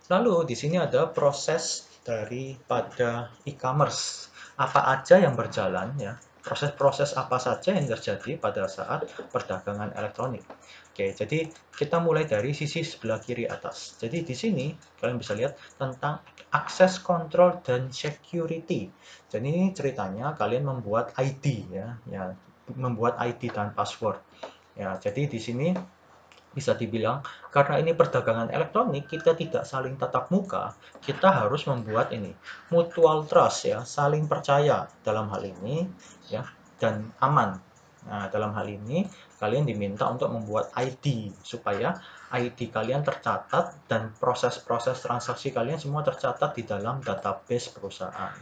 Lalu di sini ada proses daripada e-commerce. Apa aja yang berjalan ya? Proses-proses apa saja yang terjadi pada saat perdagangan elektronik. Oke, jadi kita mulai dari sisi sebelah kiri atas. Jadi di sini kalian bisa lihat tentang akses control dan security. Jadi ini ceritanya kalian membuat ID ya, membuat ID dan password. Ya, jadi di sini bisa dibilang karena ini perdagangan elektronik, kita tidak saling tatap muka, kita harus membuat ini mutual trust ya, saling percaya dalam hal ini ya, dan aman. Nah, dalam hal ini kalian diminta untuk membuat ID supaya ID kalian tercatat dan proses-proses transaksi kalian semua tercatat di dalam database perusahaan.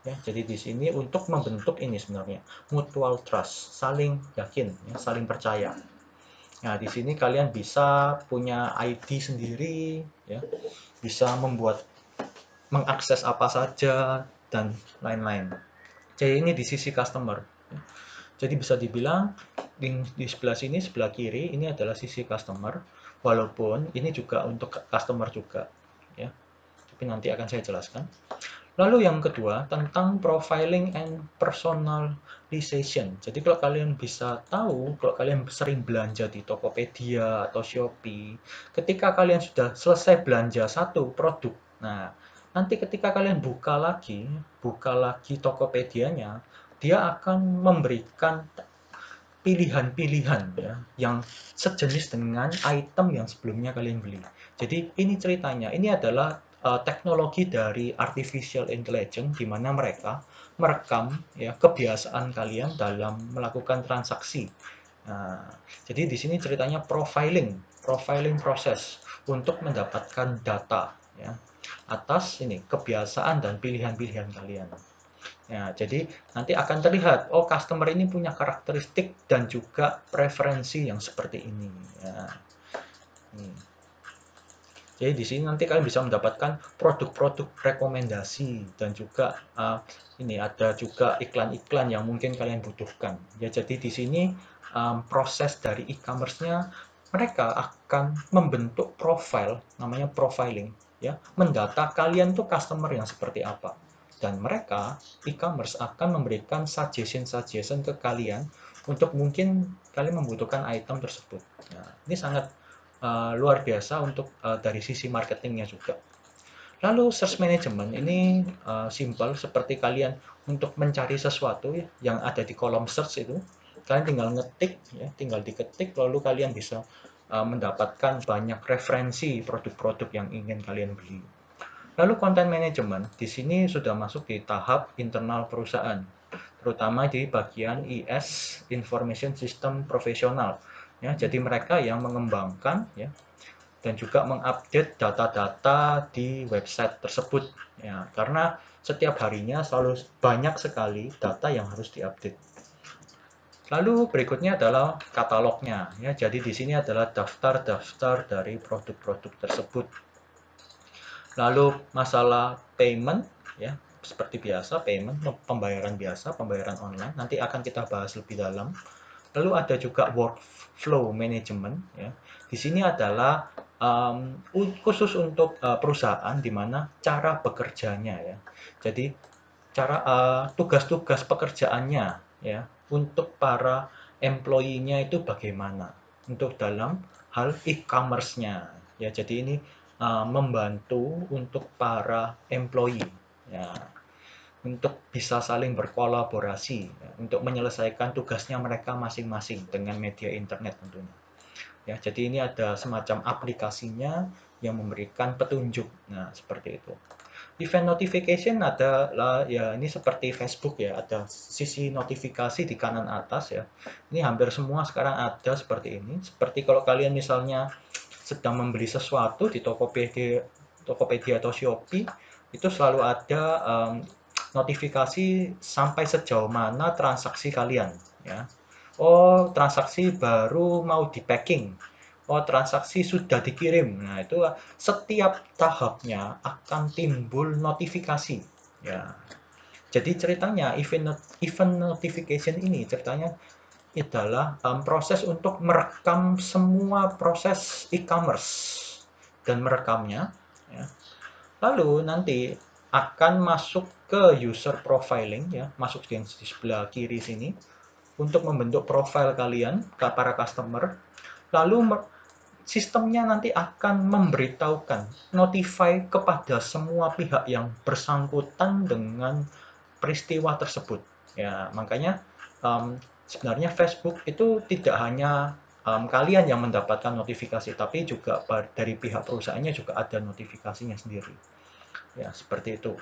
Ya, jadi di sini untuk membentuk ini sebenarnya mutual trust, saling yakin, ya, saling percaya. Nah, di sini kalian bisa punya ID sendiri, ya, bisa membuat mengakses apa saja dan lain-lain. Jadi ini di sisi customer. Jadi bisa dibilang di sebelah sini, sebelah kiri ini adalah sisi customer, walaupun ini juga untuk customer juga, ya. Tapi nanti akan saya jelaskan. Lalu yang kedua, tentang profiling and personalization. Jadi kalau kalian bisa tahu, kalau kalian sering belanja di Tokopedia atau Shopee, ketika kalian sudah selesai belanja satu produk, nah nanti ketika kalian buka lagi Tokopedia-nya, dia akan memberikan pilihan-pilihan ya, yang sejenis dengan item yang sebelumnya kalian beli. Jadi ini ceritanya, ini adalah teknologi dari artificial intelligence di mana mereka merekam ya kebiasaan kalian dalam melakukan transaksi. Nah, jadi di sini ceritanya profiling proses untuk mendapatkan data ya atas ini kebiasaan dan pilihan-pilihan kalian. Ya, jadi nanti akan terlihat, oh customer ini punya karakteristik dan juga preferensi yang seperti ini. Ya. Jadi di sini nanti kalian bisa mendapatkan produk-produk rekomendasi dan juga ini ada juga iklan-iklan yang mungkin kalian butuhkan. Ya, jadi di sini proses dari e-commerce-nya mereka akan membentuk profile, namanya profiling, ya, mendata kalian tuh customer yang seperti apa. Dan mereka e-commerce akan memberikan suggestion ke kalian untuk mungkin kalian membutuhkan item tersebut. Nah, ini sangat luar biasa untuk dari sisi marketingnya juga. Lalu search management ini simple seperti kalian untuk mencari sesuatu ya, yang ada di kolom search itu, kalian tinggal ngetik ya, tinggal diketik lalu kalian bisa mendapatkan banyak referensi produk-produk yang ingin kalian beli. Lalu content management di sini sudah masuk di tahap internal perusahaan, terutama di bagian IS Information System Professional. Ya, jadi mereka yang mengembangkan ya dan juga mengupdate data-data di website tersebut ya, karena setiap harinya selalu banyak sekali data yang harus diupdate. Lalu berikutnya adalah katalognya ya. Jadi di sini adalah daftar-daftar dari produk-produk tersebut. Lalu masalah payment ya, seperti biasa payment, pembayaran biasa, pembayaran online nanti akan kita bahas lebih dalam. Lalu ada juga workflow management ya. Di sini adalah khusus untuk perusahaan di mana cara bekerjanya ya. Jadi cara tugas-tugas pekerjaannya ya untuk para employee-nya itu bagaimana untuk dalam hal e-commerce-nya ya. Jadi ini membantu untuk para employee ya untuk bisa saling berkolaborasi ya, untuk menyelesaikan tugasnya mereka masing-masing dengan media internet tentunya. Ya, jadi ini ada semacam aplikasinya yang memberikan petunjuk. Nah, seperti itu. Event notification adalah ya ini seperti Facebook ya, ada sisi notifikasi di kanan atas ya. Ini hampir semua sekarang ada seperti ini. Seperti kalau kalian misalnya sedang membeli sesuatu di Tokopedia atau Shopee, itu selalu ada notifikasi sampai sejauh mana transaksi kalian ya. Oh, transaksi baru mau di packing. Oh, transaksi sudah dikirim. Nah, itu setiap tahapnya akan timbul notifikasi ya. Jadi ceritanya event notification ini ceritanya adalah proses untuk merekam semua proses e-commerce dan merekamnya Ya. Lalu nanti akan masuk ke user profiling, ya, masuk di sebelah kiri sini untuk membentuk profil kalian ke para customer. Lalu sistemnya nanti akan memberitahukan, notify kepada semua pihak yang bersangkutan dengan peristiwa tersebut. Ya, makanya sebenarnya Facebook itu tidak hanya kalian yang mendapatkan notifikasi, tapi juga dari pihak perusahaannya juga ada notifikasinya sendiri. Ya, seperti itu.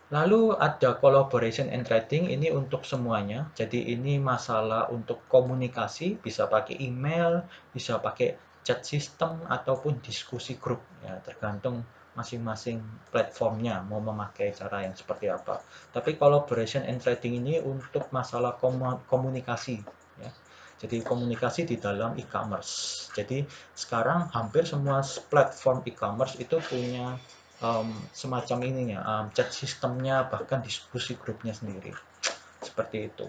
Lalu ada collaboration and trading, ini untuk semuanya. Jadi ini masalah untuk komunikasi, bisa pakai email, bisa pakai chat system, ataupun diskusi grup. Ya, tergantung masing-masing platformnya mau memakai cara yang seperti apa. Tapi collaboration and trading ini untuk masalah komunikasi. Ya. Jadi komunikasi di dalam e-commerce. Jadi sekarang hampir semua platform e-commerce itu punya semacam ininya, chat sistemnya, bahkan diskusi grupnya sendiri. Seperti itu.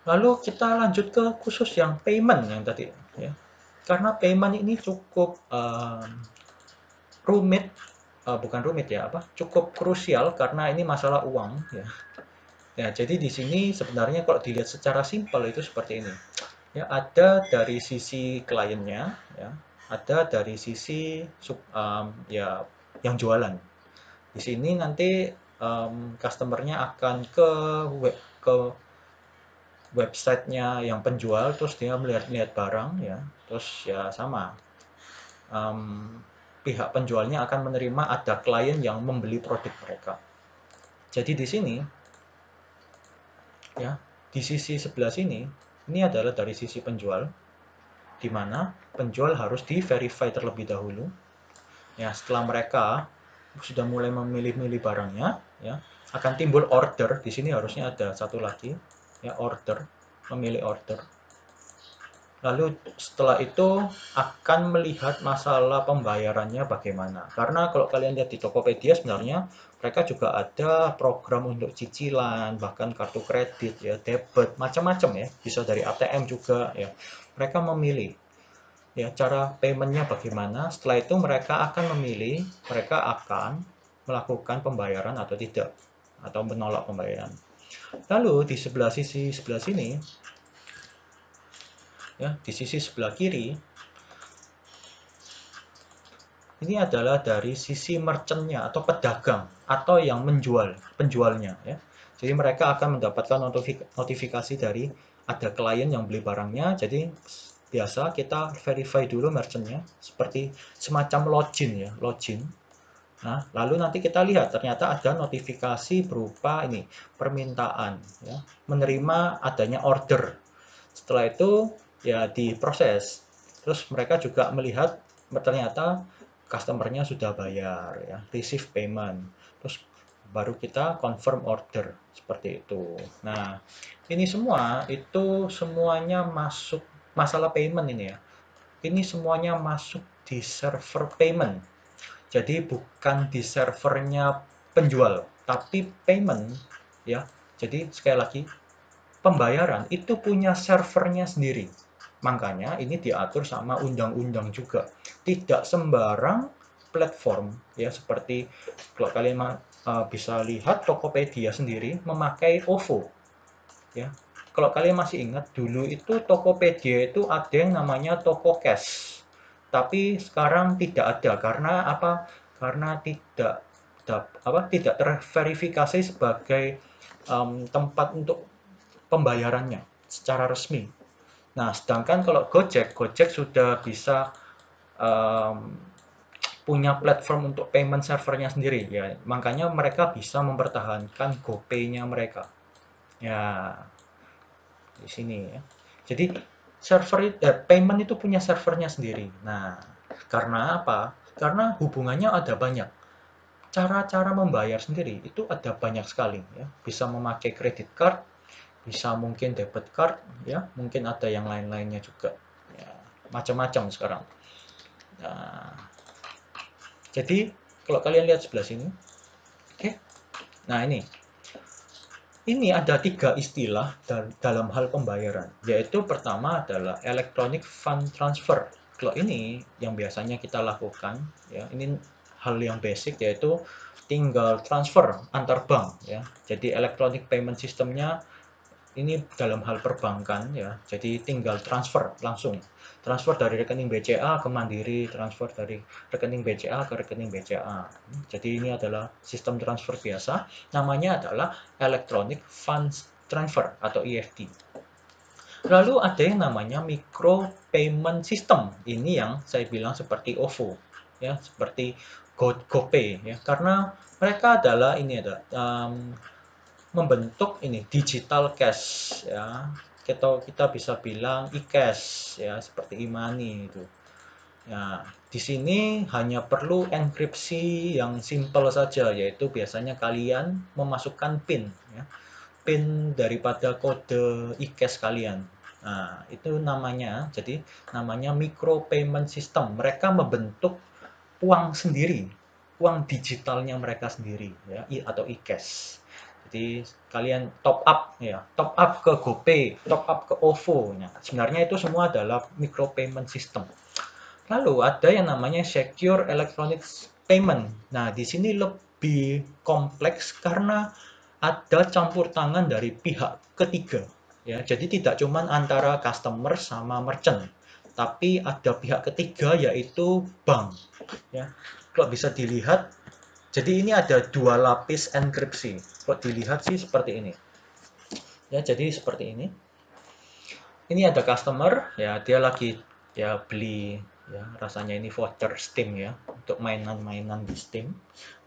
Lalu kita lanjut ke khusus yang payment yang tadi. Ya. Karena payment ini cukup rumit, bukan rumit ya, cukup krusial karena ini masalah uang. Ya. Ya, jadi di sini sebenarnya kalau dilihat secara simpel itu seperti ini. Ya, ada dari sisi kliennya, ya, ada dari sisi ya yang jualan. Di sini nanti customer-nya akan ke websitenya yang penjual, terus dia melihat-lihat barang, ya, terus ya sama. Um, Pihak penjualnya akan menerima ada klien yang membeli produk mereka. Jadi di sini, ya, di sisi sebelah sini, ini adalah dari sisi penjual, di mana penjual harus di-verify terlebih dahulu. Ya, setelah mereka sudah mulai memilih-milih barangnya, ya, akan timbul order. Di sini harusnya ada satu lagi, ya, order, memilih order. Lalu setelah itu akan melihat masalah pembayarannya bagaimana. Karena kalau kalian lihat di Tokopedia sebenarnya mereka juga ada program untuk cicilan, bahkan kartu kredit, ya, debit, macam-macam, ya. Bisa dari ATM juga, ya. Mereka memilih, ya, cara paymentnya bagaimana. Setelah itu mereka akan memilih, mereka akan melakukan pembayaran atau tidak, atau menolak pembayaran. Lalu di sebelah sini, ya, di sisi sebelah kiri ini adalah dari sisi merchantnya atau pedagang atau yang menjual, penjualnya, ya. Jadi mereka akan mendapatkan notifikasi dari ada klien yang beli barangnya. Jadi biasa kita verify dulu merchantnya seperti semacam login, ya, login. Nah, lalu nanti kita lihat ternyata ada notifikasi berupa ini permintaan, ya, menerima adanya order. Setelah itu ya diproses. Terus mereka juga melihat ternyata customer-nya sudah bayar, ya, receive payment. Terus baru kita confirm order seperti itu. Nah, ini semua itu semuanya masuk masalah payment ini, ya. Ini semuanya masuk di server payment. Jadi bukan di servernya penjual, tapi payment, ya. Jadi sekali lagi pembayaran itu punya servernya sendiri. Makanya ini diatur sama undang-undang juga. Tidak sembarang platform, ya, seperti kalau kalian bisa lihat Tokopedia sendiri memakai OVO, ya. Kalau kalian masih ingat dulu itu Tokopedia itu ada yang namanya Toko Cash. Tapi sekarang tidak ada karena apa? Karena tidak terverifikasi sebagai tempat untuk pembayarannya secara resmi. Nah, sedangkan kalau Gojek sudah bisa um, punya platform untuk payment servernya sendiri, ya. Makanya mereka bisa mempertahankan GoPay-nya mereka. Ya, di sini, ya. Jadi payment itu punya servernya sendiri. Nah, karena apa? Karena hubungannya ada banyak. Cara-cara membayar sendiri itu ada banyak sekali, ya. Bisa memakai credit card, bisa mungkin debit card, ya, mungkin ada yang lain-lainnya juga, ya, macam-macam sekarang. Nah, jadi kalau kalian lihat sebelah sini, oke. Nah, ini ada 3 istilah dalam hal pembayaran, yaitu pertama adalah electronic fund transfer, Kalau ini yang biasanya kita lakukan, ya, ini hal yang basic yaitu tinggal transfer antar bank, ya. Jadi electronic payment systemnya ini dalam hal perbankan, ya. Jadi tinggal transfer langsung, transfer dari rekening BCA ke Mandiri, transfer dari rekening BCA ke rekening BCA. Jadi ini adalah sistem transfer biasa, namanya adalah electronic funds transfer atau EFT. Lalu ada yang namanya micro payment system. Ini yang saya bilang seperti OVO, ya, seperti GoPay, ya, karena mereka adalah ini ada membentuk ini digital cash, ya. Kita bisa bilang e-cash, ya, seperti e-money itu. Ya, di sini hanya perlu enkripsi yang simple saja, yaitu biasanya kalian memasukkan PIN, ya, PIN daripada kode e-cash kalian. Nah, itu namanya, jadi namanya micro payment system. Mereka membentuk uang sendiri, uang digitalnya mereka sendiri, ya, atau e-cash. Jadi kalian top up, ya, top up ke GoPay, top up ke OVO. Nah, sebenarnya itu semua adalah micro payment system. Lalu ada yang namanya secure electronic payment. Nah, di sini lebih kompleks karena ada campur tangan dari pihak ketiga. Ya, jadi tidak cuma antara customer sama merchant, tapi ada pihak ketiga yaitu bank. Ya, kalau bisa dilihat, jadi ini ada dua lapis enkripsi. Kalau dilihat sih seperti ini. Ya, jadi seperti ini. Ini ada customer, ya, dia lagi, ya, beli, ya, rasanya ini voucher Steam, ya, untuk mainan-mainan di Steam.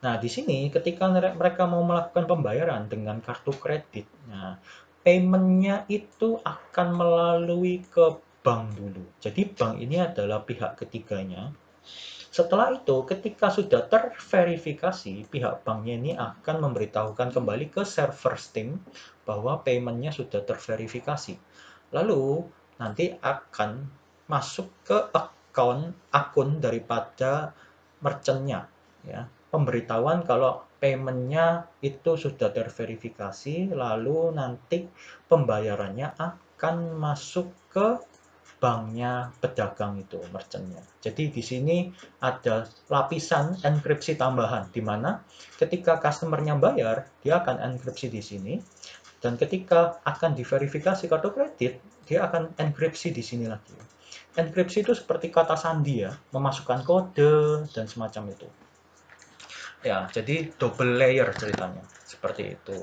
Nah, di sini ketika mereka mau melakukan pembayaran dengan kartu kredit, nah, payment-nya itu akan melalui ke bank dulu. Jadi bank ini adalah pihak ketiganya. Setelah itu, ketika sudah terverifikasi, pihak banknya ini akan memberitahukan kembali ke server Steam bahwa payment-nya sudah terverifikasi. Lalu nanti akan masuk ke akun daripada merchant-nya, ya. Pemberitahuan kalau payment-nya itu sudah terverifikasi, lalu nanti pembayarannya akan masuk ke banknya pedagang itu, merchant-nya. Jadi di sini ada lapisan enkripsi tambahan, di mana ketika customer-nya bayar, dia akan enkripsi di sini, dan ketika akan diverifikasi kartu kredit, dia akan enkripsi di sini lagi. Enkripsi itu seperti kata sandi, ya, memasukkan kode dan semacam itu. Ya, jadi double layer ceritanya, seperti itu.